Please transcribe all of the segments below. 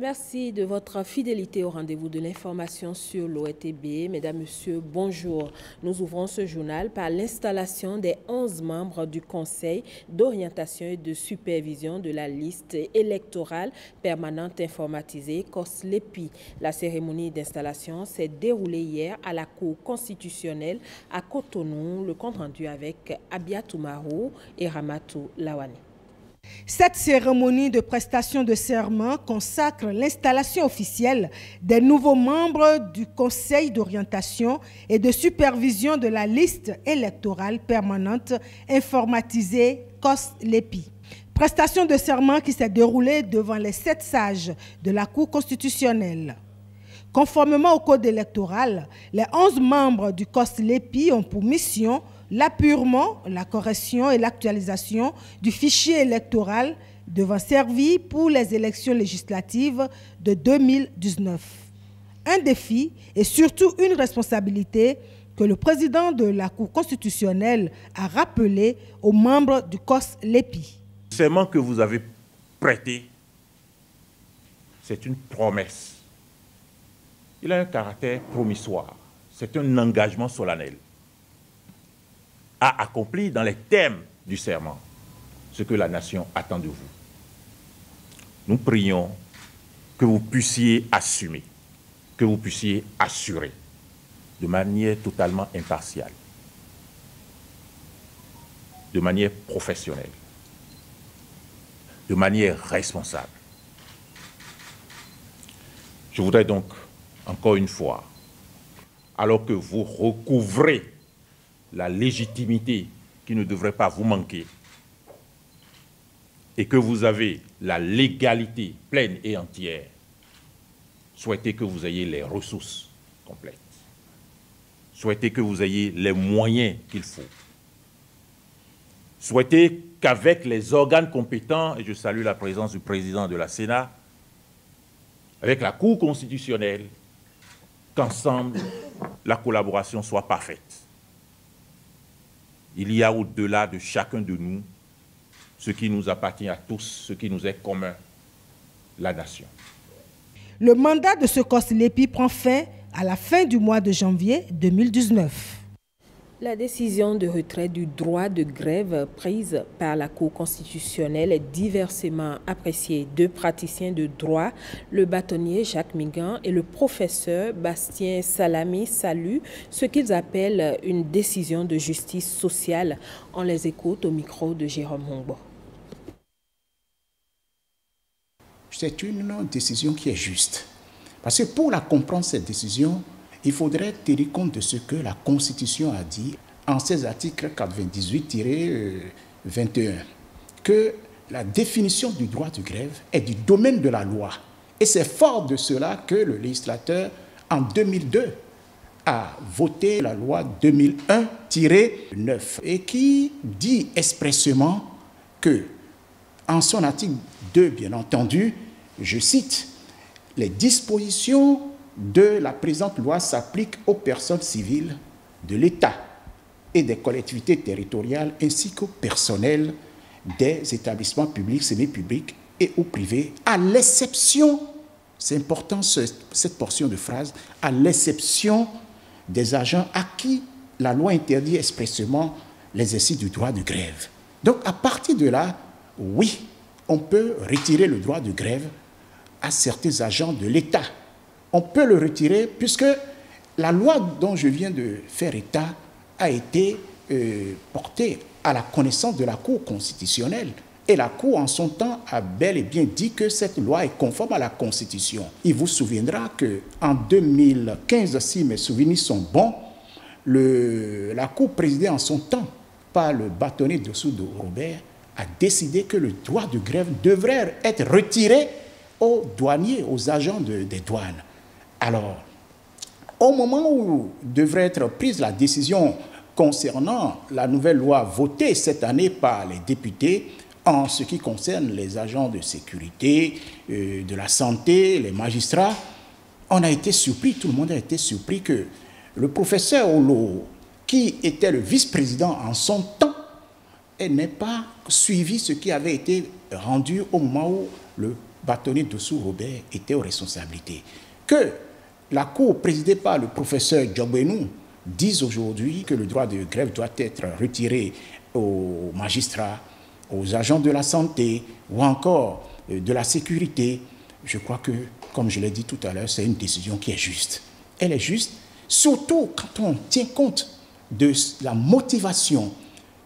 Merci de votre fidélité au rendez-vous de l'information sur l'ORTB. Mesdames, Messieurs, bonjour. Nous ouvrons ce journal par l'installation des 11 membres du Conseil d'orientation et de supervision de la liste électorale permanente informatisée COSLEPI. La cérémonie d'installation s'est déroulée hier à la Cour constitutionnelle à Cotonou. Le compte rendu avec Abia Toumarou et Ramatou Lawane. Cette cérémonie de prestation de serment consacre l'installation officielle des nouveaux membres du Conseil d'orientation et de supervision de la liste électorale permanente informatisée COSLEPI. Prestation de serment qui s'est déroulée devant les 7 sages de la Cour constitutionnelle. Conformément au code électoral, les 11 membres du COSLEPI ont pour mission l'appurement, la correction et l'actualisation du fichier électoral devant servir pour les élections législatives de 2019. Un défi et surtout une responsabilité que le président de la Cour constitutionnelle a rappelé aux membres du COSLEPI. Le serment que vous avez prêté, c'est une promesse. Il a un caractère promissoire. C'est un engagement solennel à accomplir dans les termes du serment ce que la nation attend de vous. Nous prions que vous puissiez assumer, que vous puissiez assurer de manière totalement impartiale, de manière professionnelle, de manière responsable. Je voudrais donc, encore une fois, alors que vous recouvrez la légitimité qui ne devrait pas vous manquer et que vous avez la légalité pleine et entière, souhaitez que vous ayez les ressources complètes. Souhaitez que vous ayez les moyens qu'il faut. Souhaitez qu'avec les organes compétents, et je salue la présence du président de la Sénat, avec la Cour constitutionnelle, qu'ensemble, la collaboration soit parfaite. Il y a au-delà de chacun de nous ce qui nous appartient à tous, ce qui nous est commun, la nation. Le mandat de ce COSLEPI prend fin à la fin du mois de janvier 2019. La décision de retrait du droit de grève prise par la Cour constitutionnelle est diversement appréciée. 2 praticiens de droit, le bâtonnier Jacques Migan et le professeur Bastien Salami, saluent ce qu'ils appellent une décision de justice sociale. On les écoute au micro de Jérôme Hongbo. C'est une décision qui est juste. Parce que pour la comprendre, cette décision, il faudrait tenir compte de ce que la Constitution a dit en ses articles 98-21, que la définition du droit de grève est du domaine de la loi. Et c'est fort de cela que le législateur, en 2002, a voté la loi 2001-9 et qui dit expressément que, en son article 2, bien entendu, je cite, « Les dispositions de la présente loi s'applique aux personnes civiles de l'État et des collectivités territoriales ainsi qu'au personnel des établissements publics, semi-publics et ou privés, à l'exception, c'est important cette portion de phrase, à l'exception des agents à qui la loi interdit expressément l'exercice du droit de grève. » Donc à partir de là, oui, on peut retirer le droit de grève à certains agents de l'État. On peut le retirer puisque la loi dont je viens de faire état a été portée à la connaissance de la Cour constitutionnelle. Et la Cour, en son temps, a bel et bien dit que cette loi est conforme à la Constitution. Il vous souviendra qu'en 2015, si mes souvenirs sont bons, la Cour présidée en son temps par le bâtonnier Dessoudo Robert a décidé que le droit de grève devrait être retiré aux douaniers, aux agents des douanes. Alors, au moment où devrait être prise la décision concernant la nouvelle loi votée cette année par les députés en ce qui concerne les agents de sécurité, de la santé, les magistrats, on a été surpris, tout le monde a été surpris que le professeur Olo, qui était le vice-président en son temps, n'ait pas suivi ce qui avait été rendu au moment où le Bâtonnier Dossou Robert était aux responsabilités. Que la Cour présidée par le professeur Diogbenou dise aujourd'hui que le droit de grève doit être retiré aux magistrats, aux agents de la santé ou encore de la sécurité, je crois que, comme je l'ai dit tout à l'heure, c'est une décision qui est juste. Elle est juste, surtout quand on tient compte de la motivation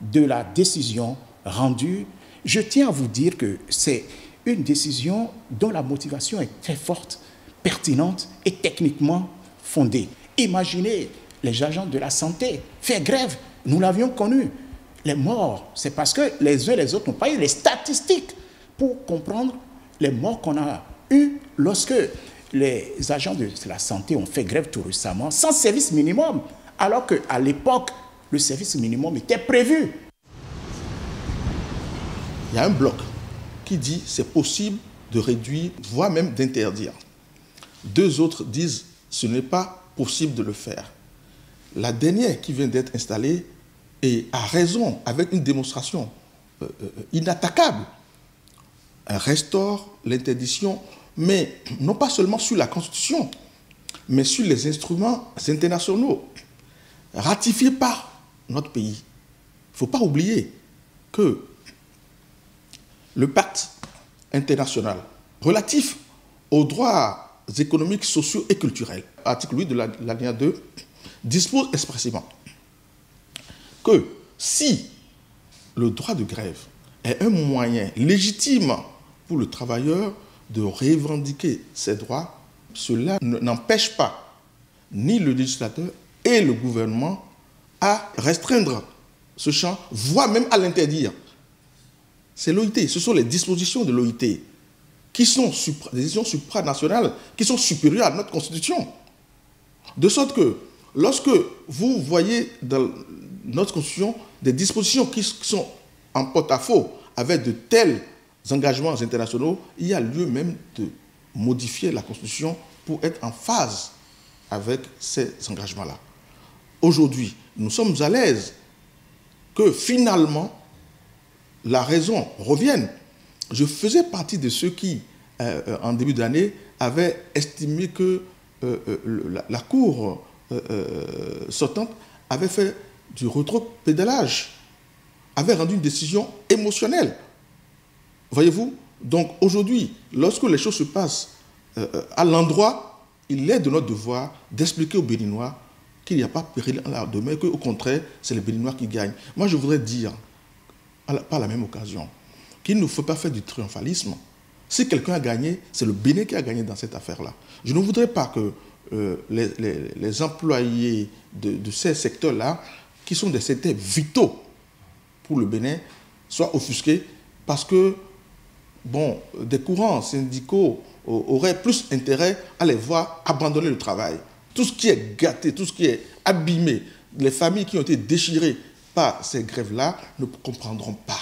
de la décision rendue. Je tiens à vous dire que c'est une décision dont la motivation est très forte, pertinente et techniquement fondée. Imaginez les agents de la santé faire grève, nous l'avions connu. Les morts, c'est parce que les uns et les autres n'ont pas eu les statistiques pour comprendre les morts qu'on a eues lorsque les agents de la santé ont fait grève tout récemment, sans service minimum, alors qu'à l'époque, le service minimum était prévu. Il y a un bloc qui dit c'est possible de réduire, voire même d'interdire. Deux autres disent ce n'est pas possible de le faire. La dernière qui vient d'être installée a raison, avec une démonstration inattaquable. Elle restaure l'interdiction, mais non pas seulement sur la Constitution, mais sur les instruments internationaux ratifiés par notre pays. Il ne faut pas oublier que le pacte international relatif aux droits économiques, sociaux et culturels, article 8 de l'alinéa 2, dispose expressément que si le droit de grève est un moyen légitime pour le travailleur de revendiquer ses droits, cela n'empêche pas ni le législateur et le gouvernement à restreindre ce champ, voire même à l'interdire. C'est l'OIT, ce sont les dispositions de l'OIT qui sont des décisions supranationales, qui sont supérieures à notre Constitution. De sorte que, lorsque vous voyez dans notre Constitution des dispositions qui sont en porte-à-faux avec de tels engagements internationaux, il y a lieu même de modifier la Constitution pour être en phase avec ces engagements-là. Aujourd'hui, nous sommes à l'aise que finalement, la raison revienne. Je faisais partie de ceux qui, en début d'année, avaient estimé que la Cour sortante avait fait du rétropédalage, avait rendu une décision émotionnelle. Voyez-vous? Donc aujourd'hui, lorsque les choses se passent à l'endroit, il est de notre devoir d'expliquer aux Béninois qu'il n'y a pas péril en la demeure, qu'au contraire, c'est les Béninois qui gagnent. Moi, je voudrais dire, par la même occasion, qu'il ne faut pas faire du triomphalisme. Si quelqu'un a gagné, c'est le Bénin qui a gagné dans cette affaire-là. Je ne voudrais pas que les employés de ces secteurs-là, qui sont des secteurs vitaux pour le Bénin, soient offusqués parce que des courants syndicaux auraient plus intérêt à les voir abandonner le travail. Tout ce qui est gâté, tout ce qui est abîmé, les familles qui ont été déchirées par ces grèves-là ne comprendront pas.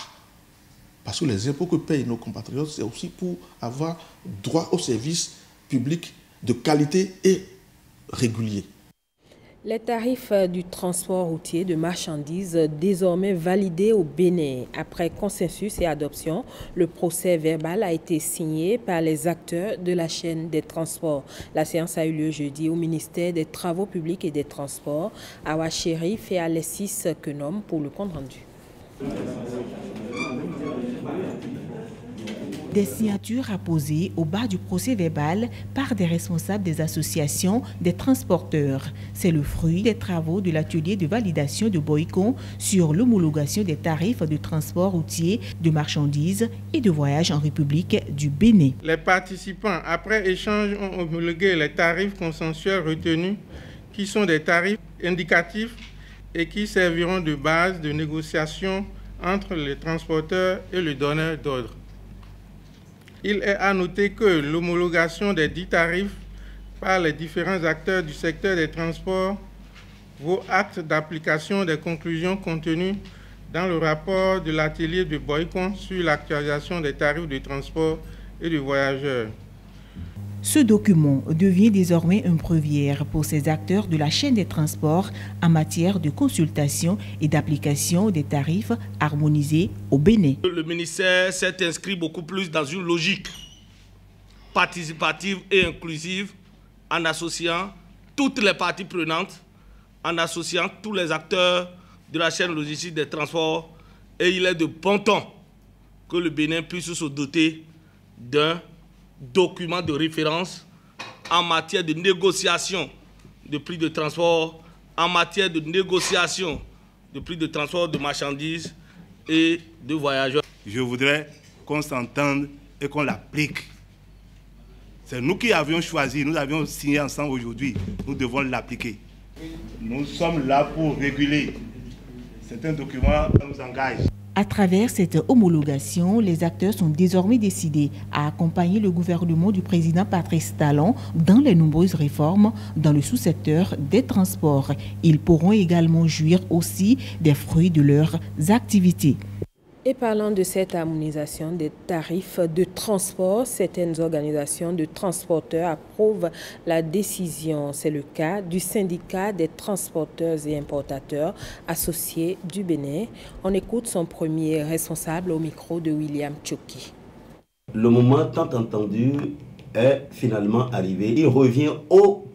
Parce que les impôts que payent nos compatriotes, c'est aussi pour avoir droit aux services publics de qualité et réguliers. Les tarifs du transport routier de marchandises désormais validés au Bénin. Après consensus et adoption, le procès verbal a été signé par les acteurs de la chaîne des transports. La séance a eu lieu jeudi au ministère des Travaux publics et des Transports, Awa Chérif et Alexis Kenom pour le compte rendu. Des signatures apposées au bas du procès verbal par des responsables des associations des transporteurs. C'est le fruit des travaux de l'atelier de validation de Boycon sur l'homologation des tarifs de transport routier de marchandises et de voyage en République du Bénin. Les participants, après échange, ont homologué les tarifs consensuels retenus, qui sont des tarifs indicatifs et qui serviront de base de négociation entre les transporteurs et le donneur d'ordre. Il est à noter que l'homologation des 10 tarifs par les différents acteurs du secteur des transports vaut acte d'application des conclusions contenues dans le rapport de l'atelier de Boycon sur l'actualisation des tarifs de transport et de voyageurs. Ce document devient désormais un breviaire pour ces acteurs de la chaîne des transports en matière de consultation et d'application des tarifs harmonisés au Bénin. Le ministère s'est inscrit beaucoup plus dans une logique participative et inclusive en associant toutes les parties prenantes, en associant tous les acteurs de la chaîne logistique des transports. Et il est de bon ton que le Bénin puisse se doter d'un document de référence en matière de négociation de prix de transport, en matière de négociation de prix de transport de marchandises et de voyageurs. Je voudrais qu'on s'entende et qu'on l'applique. C'est nous qui avions choisi, nous avions signé ensemble aujourd'hui, nous devons l'appliquer. Nous sommes là pour réguler. C'est un document qui nous engage. À travers cette homologation, les acteurs sont désormais décidés à accompagner le gouvernement du président Patrice Talon dans les nombreuses réformes dans le sous-secteur des transports. Ils pourront également jouir aussi des fruits de leurs activités. Et parlant de cette harmonisation des tarifs de transport, certaines organisations de transporteurs approuvent la décision. C'est le cas du syndicat des transporteurs et importateurs associés du Bénin. On écoute son premier responsable au micro de William Tchoki. Le moment tant entendu est finalement arrivé. Il revient aux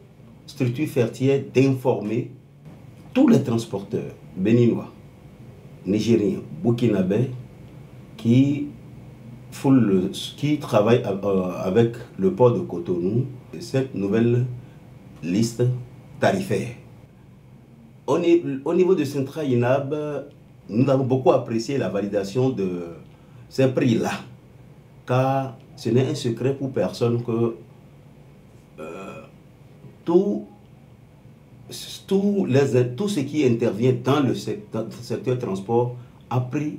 structures fertières d'informer tous les transporteurs béninois, nigériens, burkinabés, qui travaillent avec le port de Cotonou, cette nouvelle liste tarifaire. Au niveau de Central INAB, nous avons beaucoup apprécié la validation de ces prix-là, car ce n'est un secret pour personne que tout ce qui intervient dans le secteur transport a pris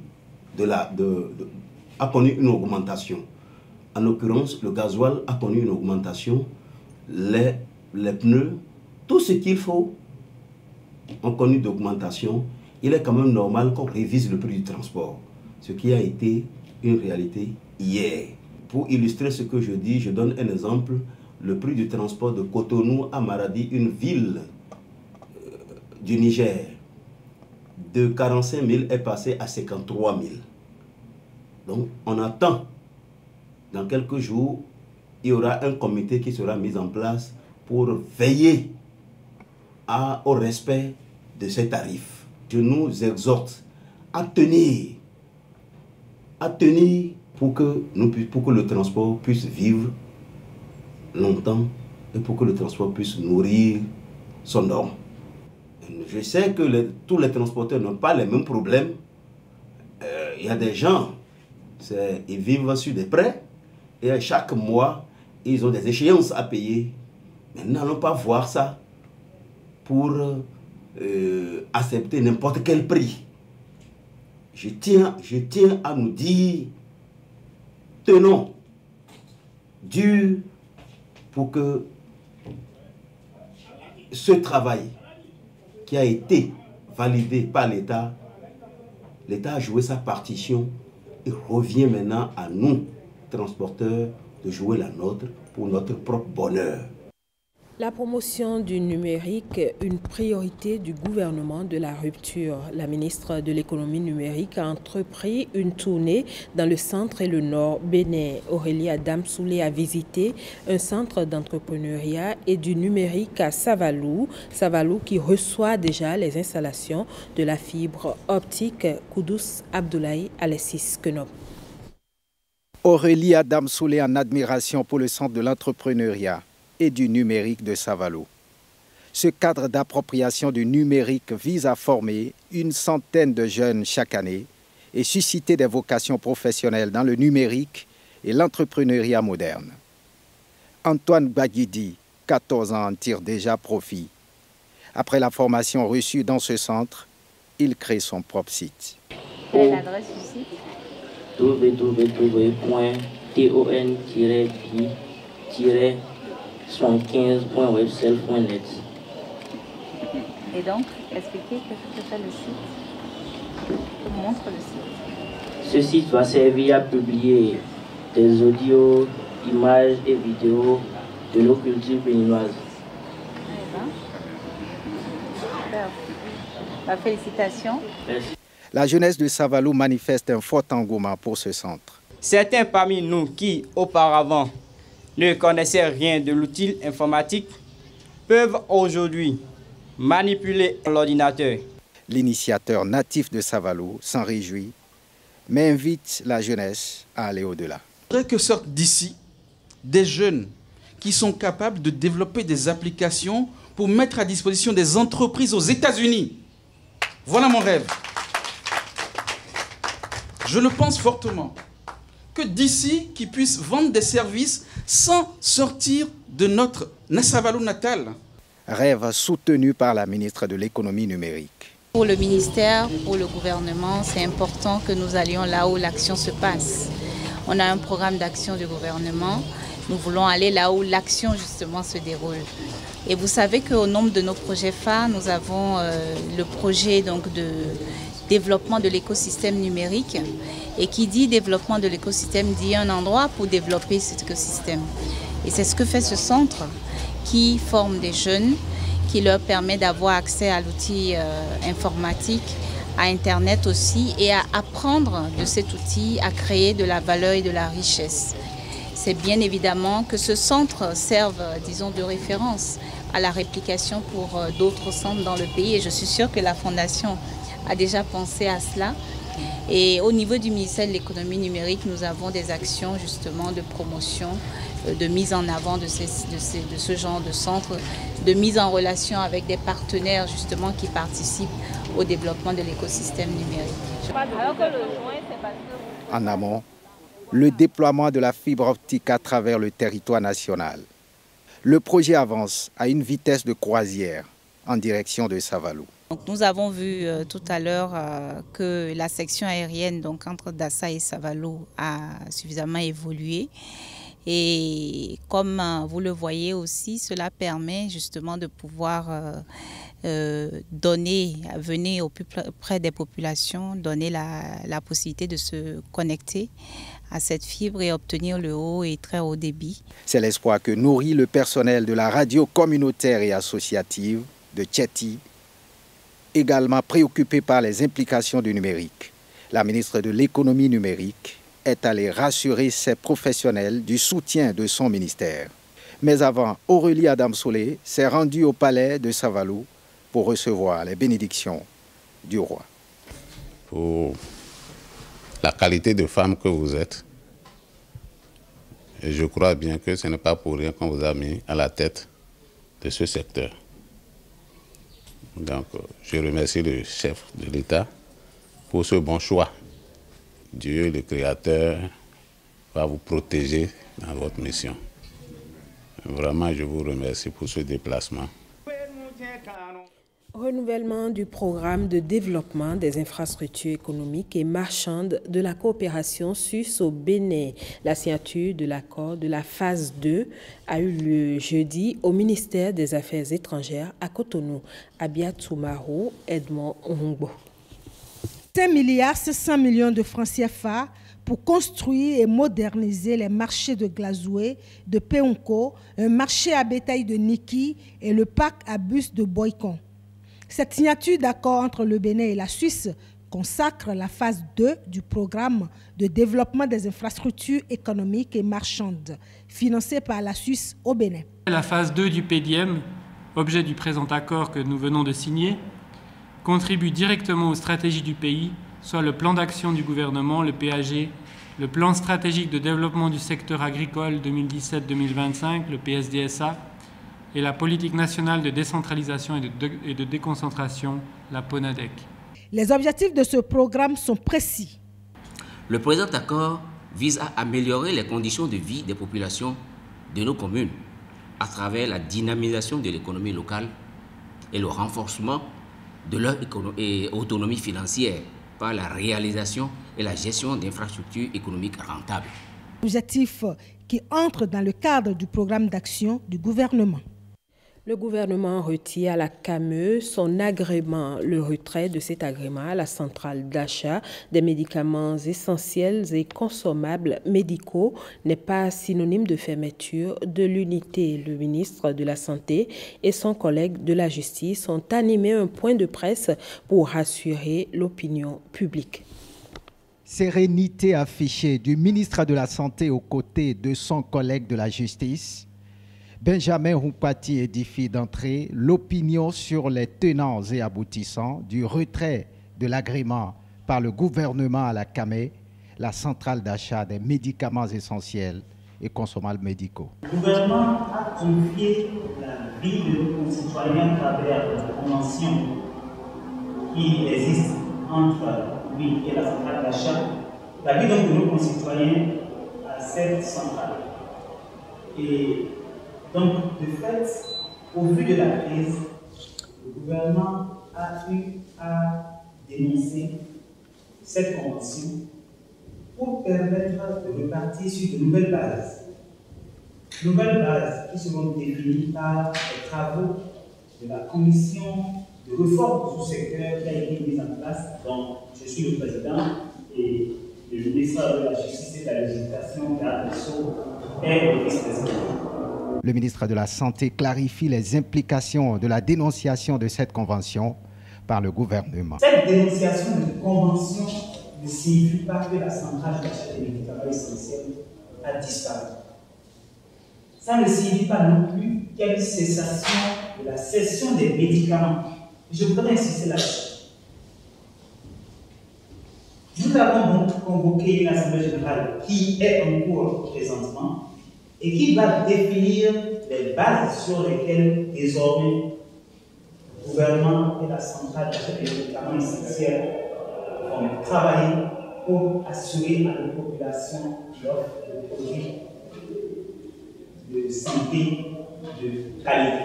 a connu une augmentation. En l'occurrence, le gasoil a connu une augmentation, les pneus, tout ce qu'il faut ont connu d'augmentation. Il est quand même normal qu'on révise le prix du transport, ce qui a été une réalité hier. Pour illustrer ce que je dis, je donne un exemple. Le prix du transport de Cotonou à Maradi, une ville du Niger, de 45 000 est passé à 53 000. Donc, on attend, dans quelques jours, il y aura un comité qui sera mis en place pour veiller au respect de ces tarifs. Je nous exhorte à tenir pour que le transport puisse vivre longtemps et pour que le transport puisse nourrir son homme. Je sais que tous les transporteurs n'ont pas les mêmes problèmes. Il y a des gens, ils vivent sur des prêts et chaque mois, ils ont des échéances à payer. Mais n'allons pas voir ça pour accepter n'importe quel prix. Je tiens à nous dire, tenons dur pour que ce travail qui a été validé par l'État, l'État a joué sa partition et revient maintenant à nous, transporteurs, de jouer la nôtre pour notre propre bonheur. La promotion du numérique, une priorité du gouvernement de la rupture. La ministre de l'économie numérique a entrepris une tournée dans le centre et le nord Bénin. Aurélie Adamsoulé a visité un centre d'entrepreneuriat et du numérique à Savalou. Savalou qui reçoit déjà les installations de la fibre optique. Koudous Abdoulaye Alessis Kenop. Aurélie Adamsoulé en admiration pour le centre de l'entrepreneuriat et du numérique de Savalou. Ce cadre d'appropriation du numérique vise à former une centaine de jeunes chaque année et susciter des vocations professionnelles dans le numérique et l'entrepreneuriat moderne. Antoine Baguidi, 14 ans, en tire déjà profit. Après la formation reçue dans ce centre, il crée son propre site. Quelle est l'adresse du site? www.ton-bi-15.websel.net. Et donc, expliquez ce que fait le site. Montre le site. Ce site va servir à publier des audios, images et vidéos de nos cultures béninoises. Super. Félicitations. Merci. La jeunesse de Savalou manifeste un fort engouement pour ce centre. Certains parmi nous qui, auparavant, ne connaissaient rien de l'outil informatique peuvent aujourd'hui manipuler l'ordinateur. L'initiateur natif de Savalo s'en réjouit, mais invite la jeunesse à aller au-delà. Je voudrais que sortent d'ici des jeunes qui sont capables de développer des applications pour mettre à disposition des entreprises aux États-Unis. Voilà mon rêve. Je le pense fortement. Que d'ici, qui puissent vendre des services sans sortir de notre Savalo natal. Rêve soutenu par la ministre de l'économie numérique. Pour le ministère, pour le gouvernement, c'est important que nous allions là où l'action se passe. On a un programme d'action du gouvernement. Nous voulons aller là où l'action justement se déroule. Et vous savez qu'au nombre de nos projets phares, nous avons le projet donc, de développement de l'écosystème numérique. Et qui dit développement de l'écosystème dit un endroit pour développer cet écosystème. Et c'est ce que fait ce centre qui forme des jeunes, qui leur permet d'avoir accès à l'outil informatique, à Internet aussi, et à apprendre de cet outil à créer de la valeur et de la richesse. C'est bien évidemment que ce centre serve, disons, de référence à la réplication pour d'autres centres dans le pays. Et je suis sûre que la Fondation a déjà pensé à cela. Et au niveau du ministère de l'économie numérique, nous avons des actions justement de promotion, de mise en avant de ce genre de centre, de mise en relation avec des partenaires justement qui participent au développement de l'écosystème numérique. En amont, le déploiement de la fibre optique à travers le territoire national. Le projet avance à une vitesse de croisière en direction de Savalo. Donc, nous avons vu tout à l'heure que la section aérienne donc, entre Dassa et Savalo a suffisamment évolué. Et comme vous le voyez aussi, cela permet justement de pouvoir venir au plus près des populations, donner la possibilité de se connecter à cette fibre et obtenir le haut et très haut débit. C'est l'espoir que nourrit le personnel de la radio communautaire et associative de Tchéti, également préoccupé par les implications du numérique. La ministre de l'économie numérique est allée rassurer ses professionnels du soutien de son ministère. Mais avant, Aurélie Adamsolé s'est rendue au palais de Savalo pour recevoir les bénédictions du roi. Pour la qualité de femme que vous êtes, et je crois bien que ce n'est pas pour rien qu'on vous a mis à la tête de ce secteur. Donc, je remercie le chef de l'État pour ce bon choix. Dieu, le Créateur, va vous protéger dans votre mission. Vraiment, je vous remercie pour ce déplacement. Renouvellement du programme de développement des infrastructures économiques et marchandes de la coopération suisse au Bénin. La signature de l'accord de la phase 2 a eu lieu jeudi au ministère des Affaires étrangères à Cotonou. Abia Tsoumarou, Edmond Ongbo. 5,7 milliards de francs CFA pour construire et moderniser les marchés de Glazoué, de Peonko, un marché à bétail de Niki et le parc à bus de Boycon. Cette signature d'accord entre le Bénin et la Suisse consacre la phase 2 du programme de développement des infrastructures économiques et marchandes, financé par la Suisse au Bénin. La phase 2 du PDM, objet du présent accord que nous venons de signer, contribue directement aux stratégies du pays, soit le plan d'action du gouvernement, le PAG, le plan stratégique de développement du secteur agricole 2017-2025, le PSDSA, et la politique nationale de décentralisation et de déconcentration, la PONADEC. Les objectifs de ce programme sont précis. Le présent accord vise à améliorer les conditions de vie des populations de nos communes à travers la dynamisation de l'économie locale et le renforcement de leur autonomie financière par la réalisation et la gestion d'infrastructures économiques rentables. Objectifs qui entrent dans le cadre du programme d'action du gouvernement. Le gouvernement retire à la CAME son agrément. Le retrait de cet agrément à la centrale d'achat des médicaments essentiels et consommables médicaux n'est pas synonyme de fermeture de l'unité. Le ministre de la Santé et son collègue de la Justice ont animé un point de presse pour rassurer l'opinion publique. Sérénité affichée du ministre de la Santé aux côtés de son collègue de la Justice. Benjamin Humpati édifie d'entrée l'opinion sur les tenants et aboutissants du retrait de l'agrément par le gouvernement à la CAME, la centrale d'achat des médicaments essentiels et consommables médicaux. Le gouvernement a confié la vie de nos concitoyens à travers la convention qui existe entre lui et la centrale d'achat, la vie donc de nos concitoyens à cette centrale. Et donc, de fait, au vu de la crise, le gouvernement a eu à dénoncer cette convention pour permettre de repartir sur de nouvelles bases. Nouvelles bases qui seront définies par les travaux de la commission de réforme du sous-secteur qui a été mise en place. Donc, je suis le président et le ministre de la Justice et de la Législation, Garde des Sceaux, est le vice-président. Le ministre de la Santé clarifie les implications de la dénonciation de cette convention par le gouvernement. Cette dénonciation de convention ne signifie pas que la centrale d'achat des médicaments essentiels a disparu. Ça ne signifie pas non plus qu'il y a une cessation de la cession des médicaments. Je voudrais insister là-dessus. Nous avons donc convoqué une assemblée générale qui est en cours présentement et qui va définir les bases sur lesquelles désormais le gouvernement et la centrale d'achat des médicaments essentiels vont travailler pour assurer à la population l'offre de produits de santé de qualité.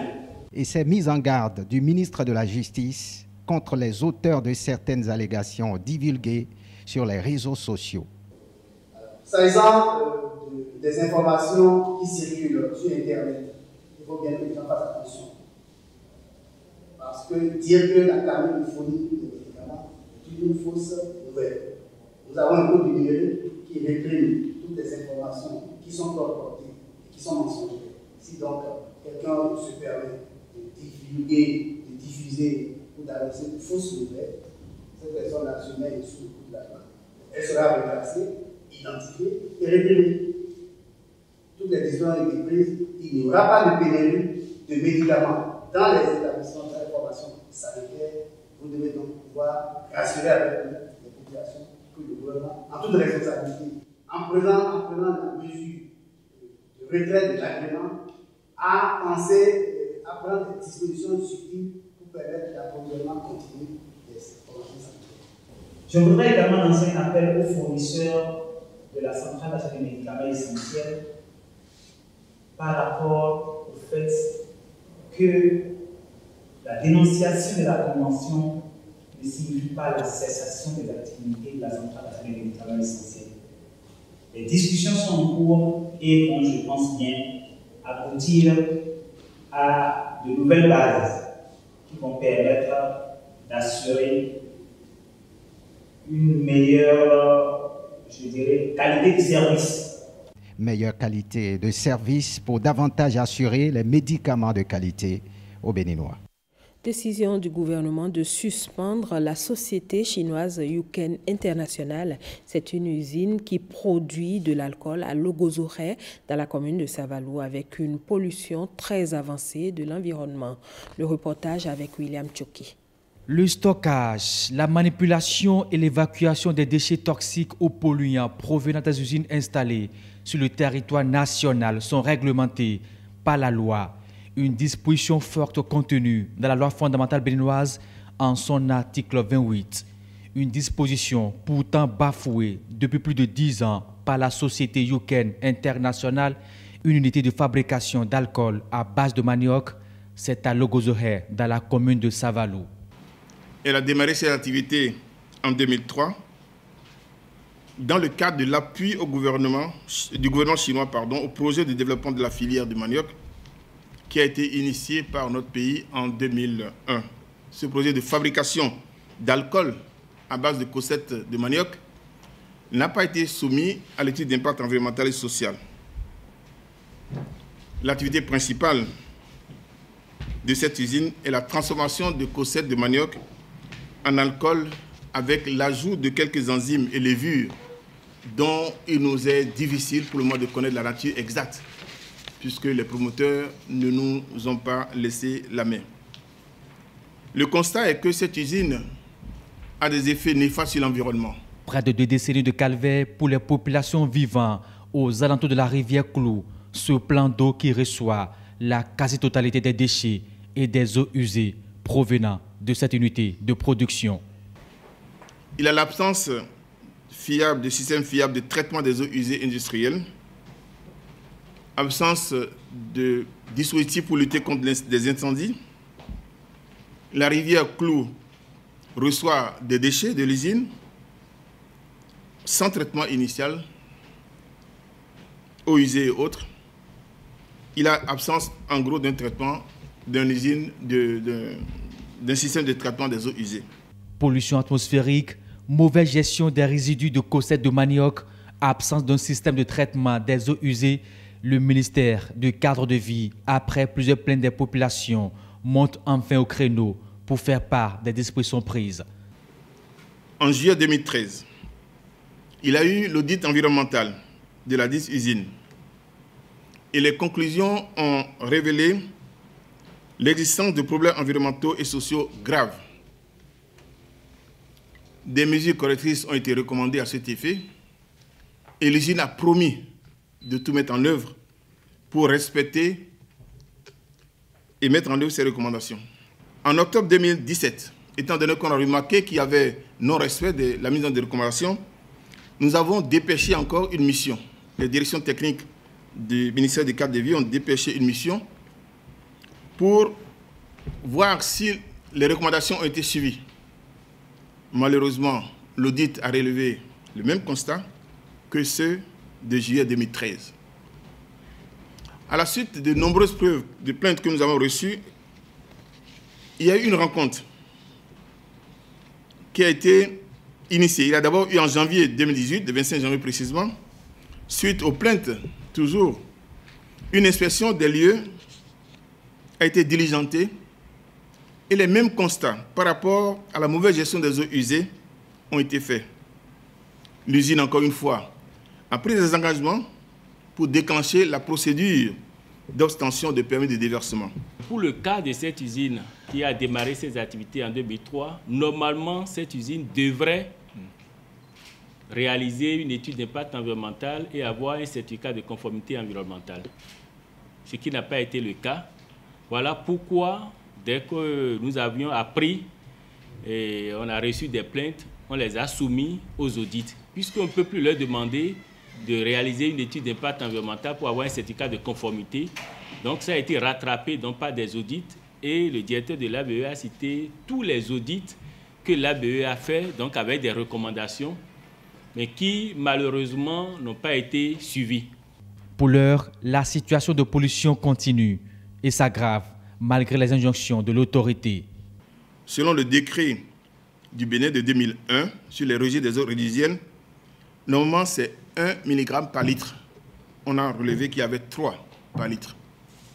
Et ces mises en garde du ministre de la Justice contre les auteurs de certaines allégations divulguées sur les réseaux sociaux. S'agissant des informations qui circulent sur Internet, il faut bien que les gens fassent attention. Parce que dire que la CAME nous fournit des médicaments est une fausse nouvelle. Nous avons un code du numérique qui réprime toutes les informations qui sont colportées et qui sont mensongères. Si donc quelqu'un se permet de divulguer, de diffuser ou d'annoncer une fausse nouvelle, cette personne-là se met sous le coup de la main. Elle sera retracée, identifiée et réprimée. Toutes les décisions ont été prises. Il n'y aura pas de pénurie de médicaments dans les établissements d'information sanitaire. Vous devez donc pouvoir rassurer avec les populations que le gouvernement, en toute responsabilité, en prenant la mesure de retrait de l'agrément, a pensé à prendre des dispositions subtiles pour permettre l'approvisionnement continu des formations sanitaires. Je voudrais également lancer un appel aux fournisseurs de la centrale d'achat des médicaments essentiels par rapport au fait que la dénonciation de la convention ne signifie pas la cessation des activités de la centrale d'achat des médicaments essentiels. Les discussions sont en cours et vont, je pense bien, aboutir à de nouvelles bases qui vont permettre d'assurer une meilleure, je dirais, qualité de service. Meilleure qualité de service pour davantage assurer les médicaments de qualité aux Béninois. Décision du gouvernement de suspendre la société chinoise Yuken International. C'est une usine qui produit de l'alcool à Logozoré dans la commune de Savalou avec une pollution très avancée de l'environnement. Le reportage avec William Tchoki. Le stockage, la manipulation et l'évacuation des déchets toxiques ou polluants provenant des usines installées sur le territoire national sont réglementés par la loi. Une disposition forte contenue dans la loi fondamentale béninoise en son article 28. Une disposition pourtant bafouée depuis plus de 10 ans par la société Yuken International, une unité de fabrication d'alcool à base de manioc, c'est à Logozoré, dans la commune de Savalou. Elle a démarré ses activités en 2003 dans le cadre de l'appui du gouvernement chinois au projet de développement de la filière du manioc qui a été initié par notre pays en 2001. Ce projet de fabrication d'alcool à base de cossettes de manioc n'a pas été soumis à l'étude d'impact environnemental et social. L'activité principale de cette usine est la transformation de cossettes de manioc en alcool avec l'ajout de quelques enzymes et levures dont il nous est difficile pour le moment de connaître la nature exacte, puisque les promoteurs ne nous ont pas laissé la main. Le constat est que cette usine a des effets néfastes sur l'environnement. Près de 2 décennies de calvaire pour les populations vivant aux alentours de la rivière Clou, ce plan d'eau qui reçoit la quasi-totalité des déchets et des eaux usées provenant de cette unité de production. Il a l'absence fiable de système fiable de traitement des eaux usées industrielles, absence de dispositifs pour lutter contre des incendies. La rivière Clou reçoit des déchets de l'usine sans traitement initial, eaux usées et autres. Il a absence en gros d'un traitement d'une usine, d'un système de traitement des eaux usées. Pollution atmosphérique, mauvaise gestion des résidus de cossette de manioc, absence d'un système de traitement des eaux usées, le ministère du cadre de vie, après plusieurs plaintes des populations, monte enfin au créneau pour faire part des dispositions prises. En juillet 2013, il a eu l'audit environnemental de la dite usine et les conclusions ont révélé l'existence de problèmes environnementaux et sociaux graves. Des mesures correctrices ont été recommandées à cet effet et l'usine a promis de tout mettre en œuvre pour respecter et mettre en œuvre ces recommandations. En octobre 2017, étant donné qu'on a remarqué qu'il y avait non-respect de la mise en œuvre des recommandations, nous avons dépêché encore une mission. Les directions techniques du ministère du cadre de vie ont dépêché une mission pour voir si les recommandations ont été suivies. Malheureusement, l'audit a relevé le même constat que ceux de juillet 2013. À la suite de nombreuses preuves de plaintes que nous avons reçues, il y a eu une rencontre qui a été initiée. Il y a d'abord eu en janvier 2018, le 25 janvier précisément, suite aux plaintes, toujours, une inspection des lieux a été diligentée et les mêmes constats par rapport à la mauvaise gestion des eaux usées ont été faits. L'usine, encore une fois, a pris des engagements pour déclencher la procédure d'obtention de permis de déversement. Pour le cas de cette usine qui a démarré ses activités en 2003, normalement, cette usine devrait réaliser une étude d'impact environnemental et avoir un certificat de conformité environnementale, ce qui n'a pas été le cas. Voilà pourquoi, dès que nous avions appris et on a reçu des plaintes, on les a soumis aux audits, puisqu'on ne peut plus leur demander de réaliser une étude d'impact environnemental pour avoir un certificat de conformité. Donc ça a été rattrapé donc, par des audits et le directeur de l'ABE a cité tous les audits que l'ABE a fait, donc avec des recommandations, mais qui malheureusement n'ont pas été suivis. Pour l'heure, la situation de pollution continue et s'aggrave malgré les injonctions de l'autorité. Selon le décret du Bénin de 2001 sur les rejets des eaux réduisiennes, normalement c'est 1 mg par litre. On a relevé qu'il y avait 3 par litre,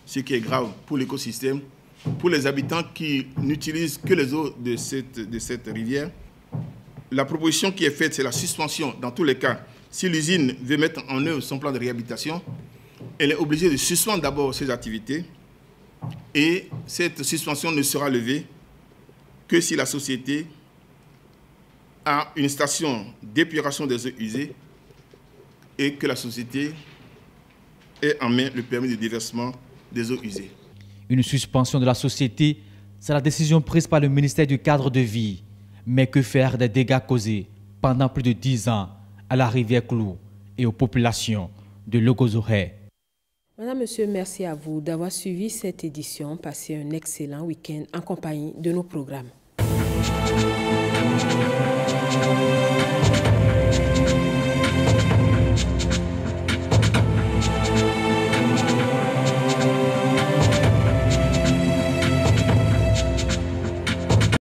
ce qui est grave pour l'écosystème, pour les habitants qui n'utilisent que les eaux de cette rivière. La proposition qui est faite, c'est la suspension. Dans tous les cas, si l'usine veut mettre en œuvre son plan de réhabilitation, elle est obligée de suspendre d'abord ses activités et cette suspension ne sera levée que si la société a une station d'épuration des eaux usées et que la société ait en main le permis de déversement des eaux usées. Une suspension de la société, c'est la décision prise par le ministère du cadre de vie. Mais que faire des dégâts causés pendant plus de 10 ans à la rivière Clou et aux populations de Logozoré? Madame, Monsieur, merci à vous d'avoir suivi cette édition. Passez un excellent week-end en compagnie de nos programmes.